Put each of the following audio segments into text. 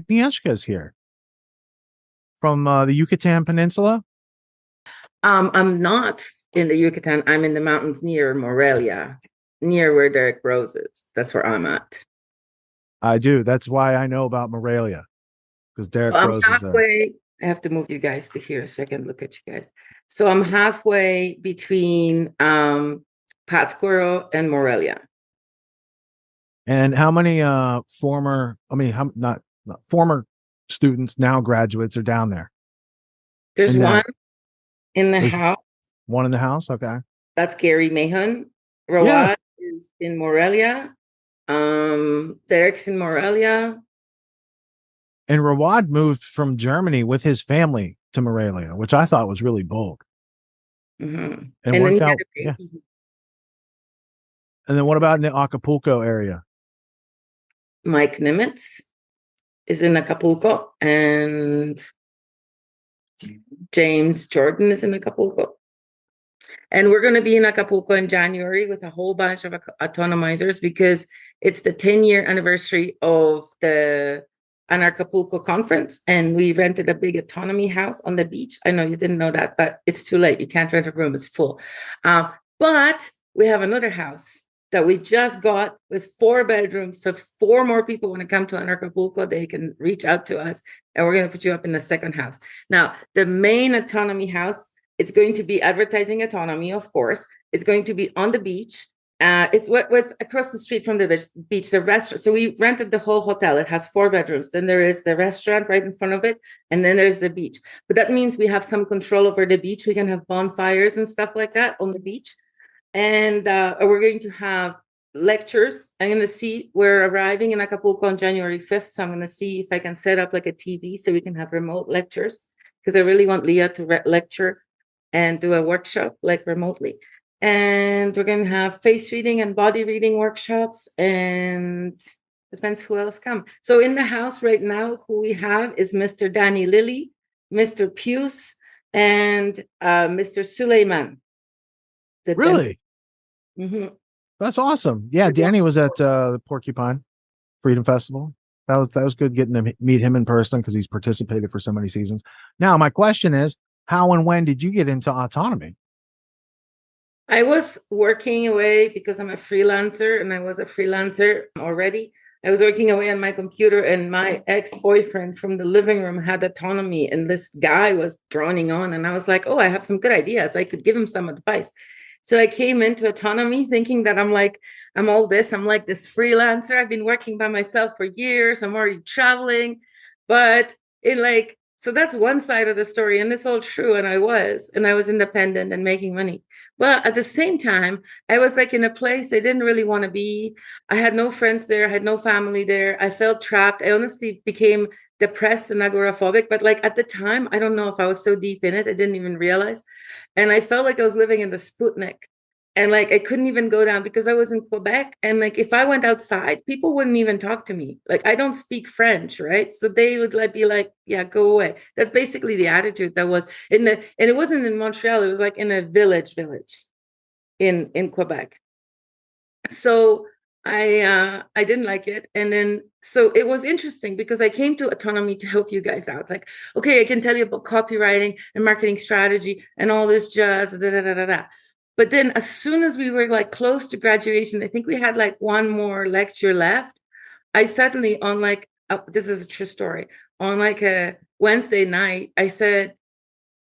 Agnieszka is here from the Yucatan Peninsula. I'm not in the Yucatan. I'm in the mountains near Morelia, near where Derek Rose is. That's where I'm at. I do. That's why I know about Morelia, because So Derek I'm Rose is there. halfway. I have to move you guys to here so I can look at you guys. So I'm halfway between Pátzcuaro and Morelia. And how many former, I mean, not former students, now graduates are down there? There's one in the There's house. one in the house. Okay. That's Gary Mahon. Yeah. Rawad is in Morelia. Derek's in Morelia. And Rawad moved from Germany with his family to Morelia, which I thought was really bold. Mm-hmm. And worked out. Yeah. And then what about in the Acapulco area? Mike Nimitz is in Acapulco, and James Jordan is in Acapulco. And we're going to be in Acapulco in January with a whole bunch of autonomizers because it's the 10-year anniversary of the Acapulco conference. And we rented a big autonomy house on the beach. I know you didn't know that, but it's too late. You can't rent a room. It's full. But we have another house that we just got with 4 bedrooms. So 4 more people want to come to Acapulco, they can reach out to us, and we're going to put you up in the second house. Now, the main autonomy house, it's going to be advertising autonomy, of course. It's going to be on the beach. It's what's across the street from the beach, the restaurant. So we rented the whole hotel. It has 4 bedrooms. Then there is the restaurant right in front of it. And then there's the beach. But that means we have some control over the beach. We can have bonfires and stuff like that on the beach. And we're going to have lectures. I'm going to see, we're arriving in Acapulco on January 5th. So I'm going to see if I can set up like a TV so we can have remote lectures, because I really want Leah to lecture and do a workshop like remotely. And we're going to have face reading and body reading workshops, and depends who else come. So in the house right now, who we have is Mr. Danny Lilly, Mr. Puce, and Mr. Suleiman. Really? Mm-hmm. That's awesome. Yeah, Danny was at the Porcupine Freedom Festival. That was good getting to meet him in person because he's participated for so many seasons. Now, my question is, how and when did you get into autonomy? I was working away because I'm a freelancer, and I was a freelancer already. I was working away on my computer, and my ex-boyfriend from the living room had autonomy, and this guy was droning on, and I was like, oh, I have some good ideas. I could give him some advice. So I came into autonomy thinking that I'm like this freelancer. I've been working by myself for years. I'm already traveling, but so that's one side of the story, and it's all true. And I was independent and making money. But at the same time, I was like in a place I didn't really want to be. I had no friends there. I had no family there. I felt trapped. I honestly became depressed and agoraphobic. But like at the time, I don't know if I was so deep in it, I didn't even realize. And I felt like I was living in the Sputnik. And like I couldn't even go down because I was in Quebec. And like if I went outside, people wouldn't even talk to me. Like I don't speak French, right? So they would like be like, yeah, go away. That's basically the attitude that was and it wasn't in Montreal, it was like in a village in Quebec. So I didn't like it. And then so it was interesting because I came to autonomy to help you guys out. Like, okay, I can tell you about copywriting and marketing strategy and all this jazz, da, da, da, da, da. But then as soon as we were like close to graduation, I think we had like one more lecture left. I suddenly on like, this is a true story, on like a Wednesday night, I said,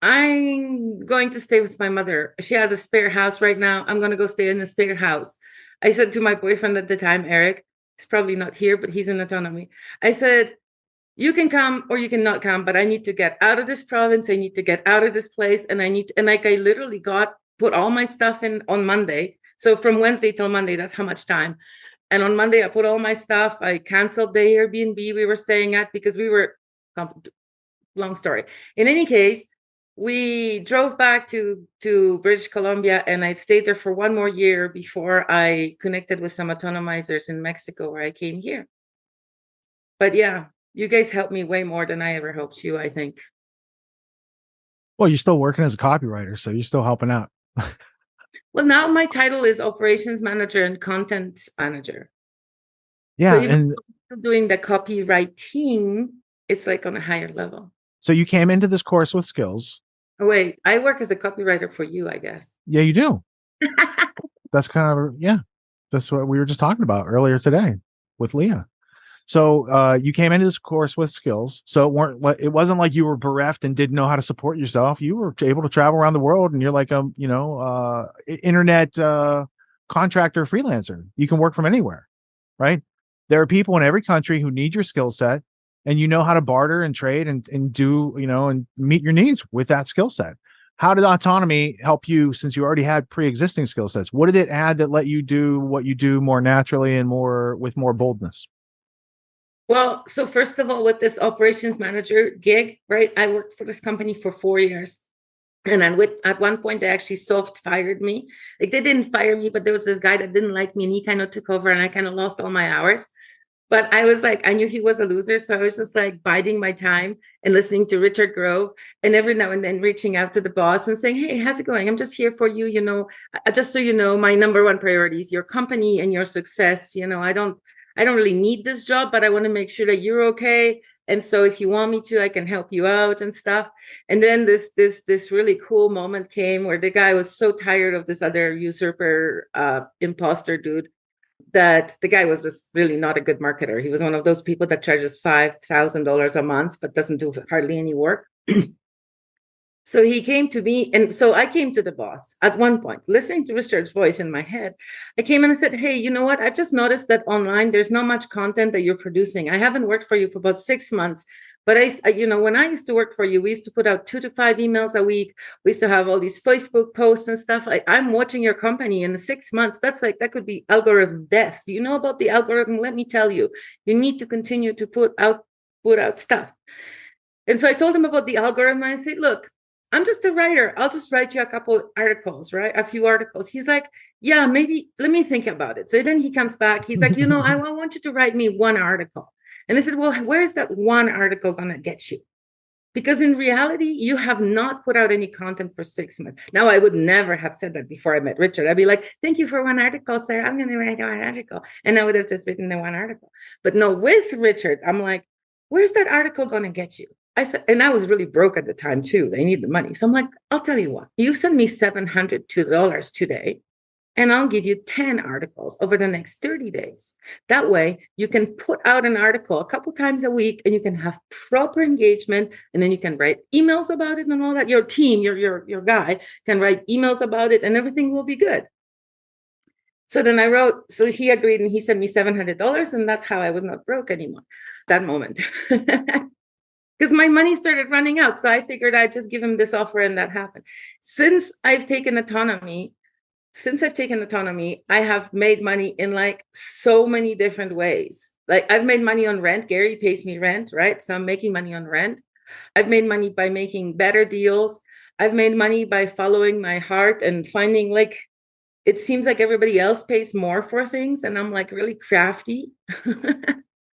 I'm going to stay with my mother. She has a spare house right now. I'm going to go stay in the spare house. I said to my boyfriend at the time, Eric, he's probably not here, but he's in autonomy. I said, you can come or you cannot come, but I need to get out of this province. I need to get out of this place. And I literally put all my stuff in on Monday. So from Wednesday till Monday, that's how much time. And on Monday, I put all my stuff. I canceled the Airbnb we were staying at because long story. In any case, we drove back to British Columbia, and I stayed there for one more year before I connected with some autonomizers in Mexico, where I came here. But yeah, you guys helped me way more than I ever helped you, I think. Well, you're still working as a copywriter, so you're still helping out. Well, now my title is operations manager and content manager. Yeah, so even doing the copywriting, It's like on a higher level. So you came into this course with skills. Oh, wait, I work as a copywriter for you, I guess. Yeah, you do. That's kind of, yeah, that's what we were just talking about earlier today with Leah. So you came into this course with skills. So it wasn't like you were bereft and didn't know how to support yourself. You were able to travel around the world, and you're like a internet contractor freelancer. You can work from anywhere, right? There are people in every country who need your skill set, and you know how to barter and trade and do, and meet your needs with that skill set. How did autonomy help you, since you already had pre-existing skill sets? What did it add that let you do what you do more naturally and with more boldness? Well, so first of all, with this operations manager gig, right? I worked for this company for 4 years. And then at one point, they actually soft fired me. Like, they didn't fire me, but there was this guy that didn't like me, and he kind of took over, and I kind of lost all my hours. But I was like, I knew he was a loser. So I was just like biding my time and listening to Richard Grove, and every now and then reaching out to the boss and saying, hey, how's it going? I'm just here for you. Just so you know, my number one priority is your company and your success. I don't really need this job, but I want to make sure that you're okay. And so if you want me to, I can help you out and stuff. And then this really cool moment came where the guy was so tired of this other usurper, imposter dude, that the guy was just really not a good marketer. He was one of those people that charges $5,000 a month, but doesn't do hardly any work. So he came to me, and so I came to the boss at one point, listening to Richard's voice in my head. I came in and said, hey, you know what? I've just noticed that online, there's not much content that you're producing. I haven't worked for you for about 6 months, but when I used to work for you, we used to put out 2 to 5 emails a week. We used to have all these Facebook posts and stuff. I'm watching your company in 6 months. That could be algorithm death. Do you know about the algorithm? Let me tell you, you need to continue to put out stuff. And so I told him about the algorithm. And I said, look, I'm just a writer. I'll just write you a couple articles, right? A few articles. He's like, yeah, maybe let me think about it. So then he comes back. He's like, I want you to write me one article. And I said, well, where's that one article going to get you? Because in reality, you have not put out any content for 6 months. Now, I would never have said that before I met Richard. I'd be like, thank you for one article, sir. I'm going to write one article. And I would have just written the one article. But no, with Richard, I'm like, where's that article going to get you? I said, and I was really broke at the time too. They need the money. So I'm like, I'll tell you what, you send me $702 today, and I'll give you 10 articles over the next 30 days. That way you can put out an article a couple times a week, and you can have proper engagement. And then you can write emails about it and all that. Your team, your guy can write emails about it, and everything will be good. So then so he agreed, and he sent me $700, and that's how I was not broke anymore that moment. Because my money started running out. So I figured I'd just give him this offer, and that happened. Since I've taken autonomy, I have made money in like so many different ways. Like, I've made money on rent. Gary pays me rent, right? So I'm making money on rent. I've made money by making better deals. I've made money by following my heart and finding, like, it seems like everybody else pays more for things, and I'm like really crafty.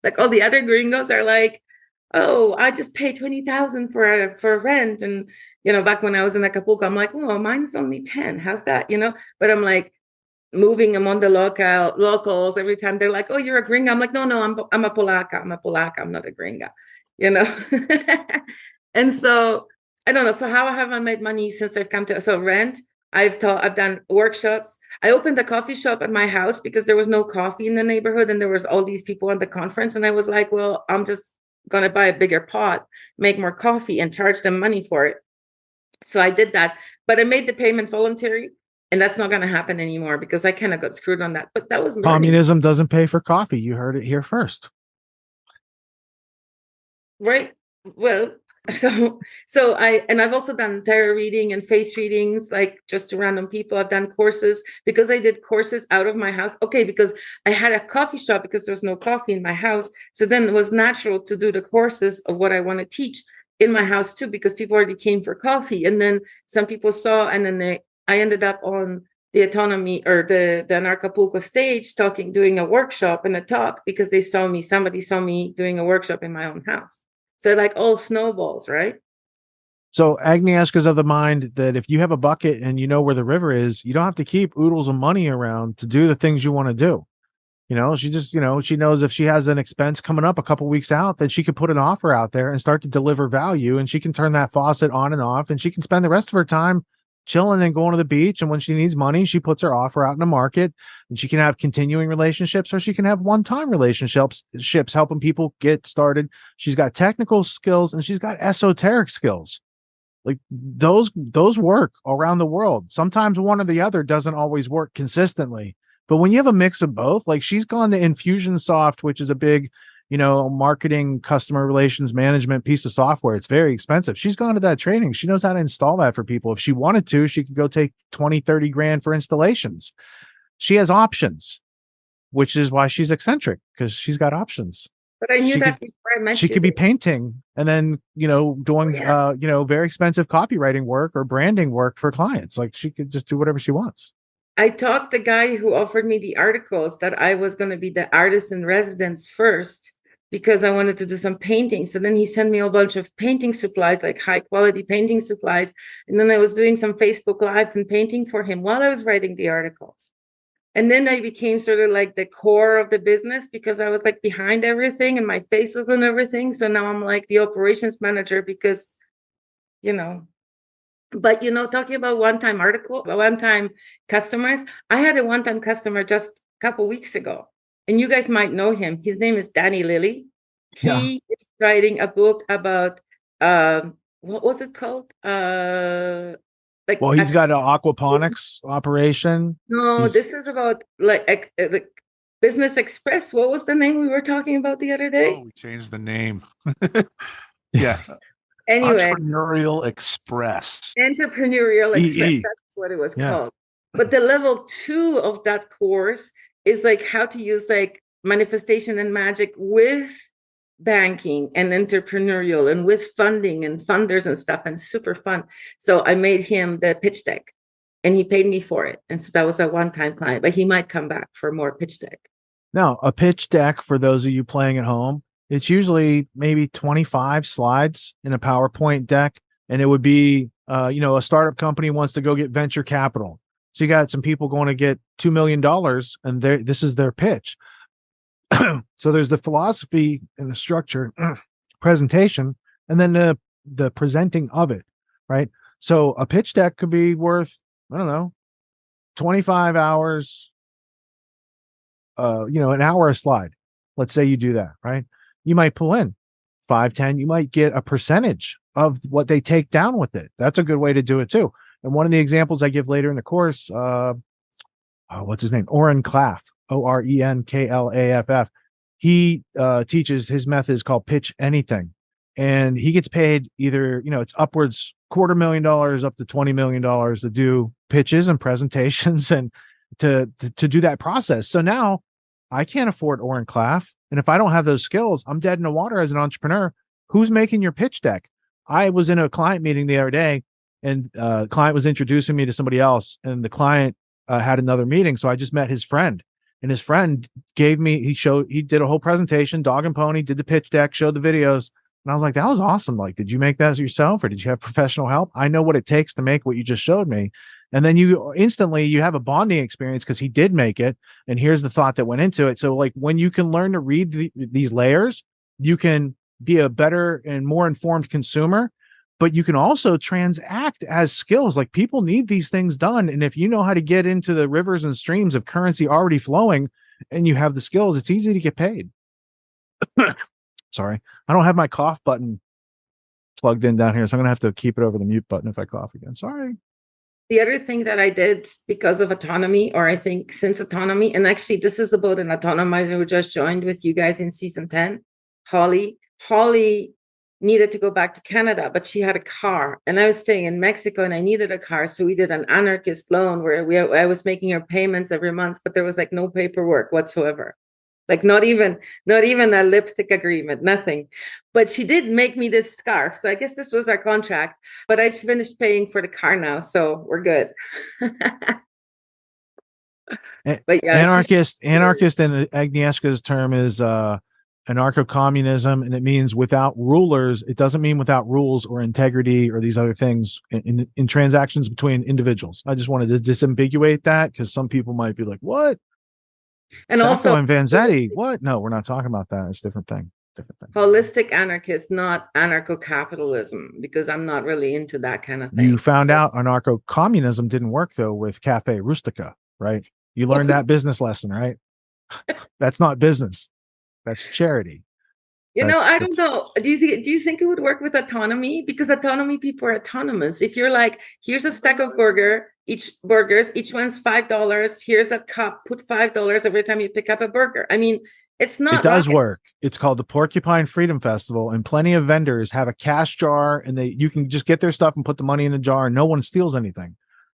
Like, all the other gringos are like, oh, I just pay $20,000 for rent. And, back when I was in Acapulco, I'm like, well, mine's only 10. How's that? But I'm like moving among the locals every time. They're like, oh, you're a gringa. I'm like, no, I'm a Polacca. I'm not a gringa, And so I don't know. So how have I made money since I've come to, so rent? I've done workshops. I opened a coffee shop at my house because there was no coffee in the neighborhood, and there was all these people at the conference. And I was like, well, I'm just going to buy a bigger pot, make more coffee, and charge them money for it. So I did that, but I made the payment voluntary, and that's not going to happen anymore because I kind of got screwed on that. But that was learning. Communism doesn't pay for coffee. You heard it here first. Right. Well, I've also done tarot reading and face readings, like just to random people. I've done courses because I did courses out of my house. Okay, because I had a coffee shop because there's no coffee in my house. So then it was natural to do the courses of what I want to teach in my house too, because people already came for coffee. And then some people saw, and then I ended up on the autonomy or the Acapulco stage doing a workshop and a talk because somebody saw me doing a workshop in my own house. So like all snowballs, right? So Agnieszka's of the mind that if you have a bucket and you know where the river is, you don't have to keep oodles of money around to do the things you want to do. She just, she knows if she has an expense coming up a couple weeks out, then she could put an offer out there and start to deliver value, and she can turn that faucet on and off, and she can spend the rest of her time chilling and going to the beach. And when she needs money, she puts her offer out in the market, and she can have continuing relationships, or she can have one-time relationships helping people get started. She's got technical skills and she's got esoteric skills. Like those work around the world. Sometimes one or the other doesn't always work consistently. But when you have a mix of both, like she's gone to Infusionsoft, which is a big, marketing, customer relations management piece of software. It's very expensive. She's gone to that training. She knows how to install that for people. If she wanted to, she could go take 20, 30 grand for installations. She has options, which is why she's eccentric, because she's got options. But I knew that before I met you. She could be painting and then, doing, very expensive copywriting work or branding work for clients. Like she could just do whatever she wants. I talked the guy who offered me the articles that I was going to be the artist in residence first, because I wanted to do some painting. So then he sent me a bunch of painting supplies, like high quality painting supplies. And then I was doing some Facebook Lives and painting for him while I was writing the articles. And then I became sort of like the core of the business, because I was like behind everything and my face was on everything. So now I'm like the operations manager, because, but talking about one-time customers, I had a one-time customer just a couple weeks ago, and you guys might know him. His name is Danny Lilly. He is writing a book about what was it called? He's got an aquaponics operation. No, this is about like Business Express. What was the name we were talking about the other day? Oh, we changed the name. Yeah. Anyway, Entrepreneurial Express. Entrepreneurial Express. That's what it was called. But the level 2 of that course is like how to use like manifestation and magic with banking and entrepreneurial and with funding and funders and stuff, and super fun. So I made him the pitch deck and he paid me for it. And so that was a one-time client, but he might come back for more pitch deck. Now, a pitch deck, for those of you playing at home, it's usually maybe 25 slides in a PowerPoint deck. And it would be, a startup company wants to go get venture capital. So you got some people going to get $2 million and this is their pitch. So there's the philosophy and the structure presentation, and then the presenting of it, right? So a pitch deck could be worth, 25 hours, an hour a slide. Let's say you do that, right? You might pull in 5, 10, you might get a percentage of what they take down with it. That's a good way to do it too. And one of the examples I give later in the course, what's his name? Oren Klaff, Orenklaff. He teaches, his method is called Pitch Anything. And he gets paid either, it's upwards $250,000 up to $20 million to do pitches and presentations and to do that process. So now I can't afford Oren Klaff. And if I don't have those skills, I'm dead in the water as an entrepreneur. Who's making your pitch deck? I was in a client meeting the other day, and the client was introducing me to somebody else, and the client had another meeting. So I just met his friend, and his friend he did a whole presentation, dog and pony, did the pitch deck, showed the videos. And I was like, that was awesome. Like, did you make that yourself, or did you have professional help? I know what it takes to make what you just showed me. And then you have a bonding experience because he did make it. And here's the thought that went into it. So like when you can learn to read these layers, you can be a better and more informed consumer, but you can also transact as skills. Like people need these things done. And if you know how to get into the rivers and streams of currency already flowing and you have the skills, it's easy to get paid. Sorry, I don't have my cough button plugged in down here, so I'm gonna have to keep it over the mute button if I cough again. Sorry. The other thing that I did because of autonomy, or I think since autonomy, and actually this is about an autonomizer who just joined with you guys in season 10, Holly. Holly needed to go back to Canada, but she had a car, and I was staying in Mexico and I needed a car. So we did an anarchist loan where I was making her payments every month, but there was like no paperwork whatsoever. Like not even a lipstick agreement, nothing. But she did make me this scarf. So I guess this was our contract, but I finished paying for the car now. So we're good. But yeah, anarchist in Agnieszka's term is anarcho-communism, and it means without rulers. It doesn't mean without rules or integrity or these other things in transactions between individuals. I just wanted to disambiguate that because some people might be like, what? And Sacco also and Vanzetti. What? No, we're not talking about that. It's a different thing. Different thing. holistic anarchist, not anarcho-capitalism, because I'm not really into that kind of thing. You found out anarcho-communism didn't work though with Cafe Rustica, right? You learned that business lesson, right? That's not business. That's charity. I don't know. Do you think it would work with autonomy? Because autonomy people are autonomous. If you're like, here's a stack of each one's $5. Here's a cup, put $5 every time you pick up a burger. I mean, it's not. It does work. It's called the Porcupine Freedom Festival, and plenty of vendors have a cash jar, and you can just get their stuff and put the money in the jar, and no one steals anything.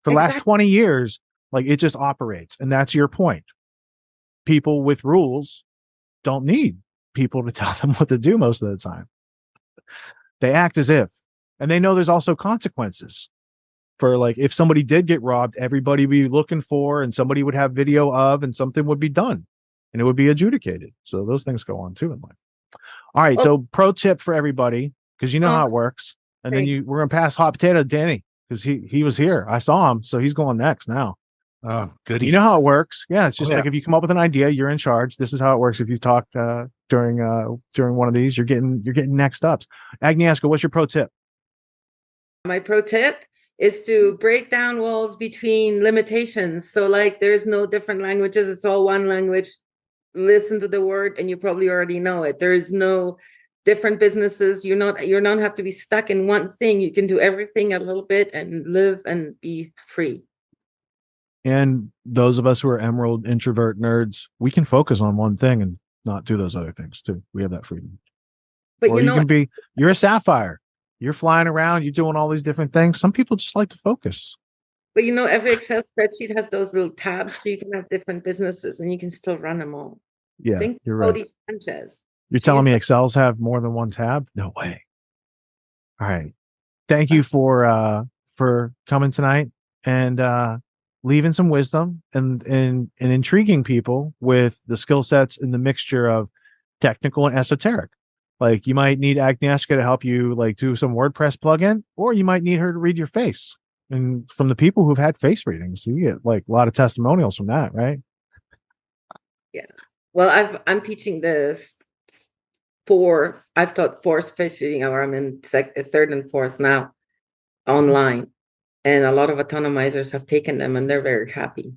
For the last 20 years, like it just operates, and that's your point. People with rules don't need people to tell them what to do most of the time. They act as if, and they know there's also consequences for, like, if somebody did get robbed, everybody would be looking for, and somebody would have video of, and something would be done, and it would be adjudicated. So those things go on too in life. All right. So pro tip for everybody, because you know how it works. And then we're going to pass hot potato to Danny, because he was here. I saw him. So he's going next now. Oh, goody. You know how it works. Yeah. It's just like, if you come up with an idea, you're in charge. This is how it works. If you talk during one of these, you're getting next ups. Agnieszka, what's your pro tip? My pro tip is to break down walls between limitations. So like, there's no different languages. It's all one language. Listen to the word and you probably already know it. There is no different businesses. You're not have to be stuck in one thing. You can do everything a little bit and live and be free. And those of us who are emerald introvert nerds, we can focus on one thing and not do those other things too. We have that freedom. But or you're a sapphire. You're flying around, you're doing all these different things. Some people just like to focus. But every Excel spreadsheet has those little tabs, so you can have different businesses and you can still run them all. Yeah, you're right. Sanchez. You're telling me Excels have more than one tab? No way. All right. Thank you for coming tonight and leaving some wisdom and intriguing people with the skill sets and the mixture of technical and esoteric. Like, you might need Agnieszka to help you like do some WordPress plugin, or you might need her to read your face. And from the people who've had face readings, you get like a lot of testimonials from that, right? Yeah. Well, I'm teaching this I've taught 4 face reading, or I'm in 3rd and 4th now online. And a lot of autonomizers have taken them and they're very happy.